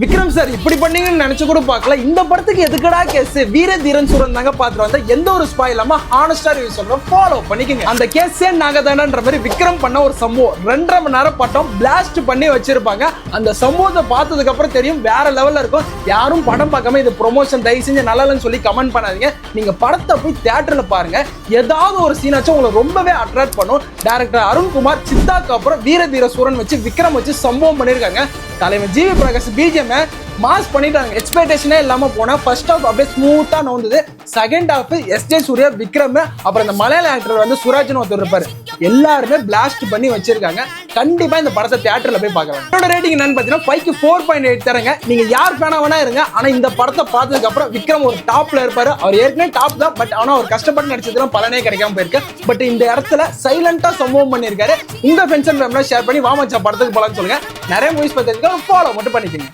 Vikram sir இப்படி பண்ணீங்கன்னு நினைச்சு கூட பார்க்கல. இந்த படத்துக்கு எதுக்கடா கேஸ்? வீர தீரன் சூரன் தாங்க பாத்துட்டு வந்தா எந்த ஒரு ஸ்பாயில் இல்லாம ஹானஸ்டா ரிவ்யூ சொல்றோம், ஃபாலோ பண்ணிக்கங்க. அந்த கேஸே நாங்க தானன்ற மாதிரி விக்ரம் பண்ண ஒரு சம்பவம் 2.5 மணி நேரம் பட்டம் பிளாஸ்ட் பண்ணி வச்சிருப்பாங்க. அந்த சம்பவத்தை பார்த்ததுக்கு அப்புறம் தெரியும் வேற லெவல்ல இருக்கும். யாரும் படம் பார்க்காம இது ப்ரொமோஷன் தயவு செஞ்சு நல்லா இல்லைன்னு சொல்லி கமெண்ட் பண்ணாதீங்க. நீங்க படத்தை போய் தியேட்டர்ல பாருங்க. ஏதாவது ஒரு சீனாச்சும் உங்களை ரொம்பவே அட்ராக்ட் பண்ணும். டைரக்டர் அருண்குமார் சித்தாக்கு அப்புறம் வீர தீர சூரன் வச்சு விக்ரம் வச்சு சம்பவம் பண்ணிருக்காங்க. தலைவர் ஜிவி பிரகாஷ் பிஜிஎம் மாஸ் பண்ணிட்டாங்க. எக்ஸ்பெக்டேஷனே இல்லாம போனா ஃபர்ஸ்ட் ஹாஃப் அப்படியே ஸ்மூத்தா நோந்தது. Second half S J Suryah, Vikram, அப்புறம் இந்த மலையாள ஆக்டர் வந்து சுராஜ்னு ஒருத்தர் இருப்பாரு, எல்லாருமே பிளாஸ்ட் பண்ணி வச்சிருக்காங்க. கண்டிப்பா இந்த படத்தை தியேட்டர்ல போய் பார்க்கலாம். என்னோட ரேட்டிங் என்னன்னு பாத்தீங்கன்னா 5க்கு 4.8 தரங்க. நீங்க யார் ஃபேனா வேணா இருங்க, ஆனா இந்த படத்தை பார்த்ததுக்கு அப்புறம் விக்ரம் ஒரு டாப்ல இருப்பாரு. அவர் ஏற்கனவே டாப் தான், பட் ஆனா அவர் கஷ்டப்பட்டு நடிச்சதுலாம் பலனே கிடைக்காம போயிருக்கு. பட் இந்த இடத்துல சைலண்டா சம்பவம் பண்ணிருக்காரு. உங்க ஃப்ரெண்ட்ஸ் அண்ட் ஃபேமிலியா ஷேர் பண்ணி வாமச்சா படத்துக்கு போலான்னு சொல்லுங்க. நிறைய மூவிஸ் பார்த்துருக்கேன், ஃபாலோ மட்டும் பண்ணிக்கோங்க.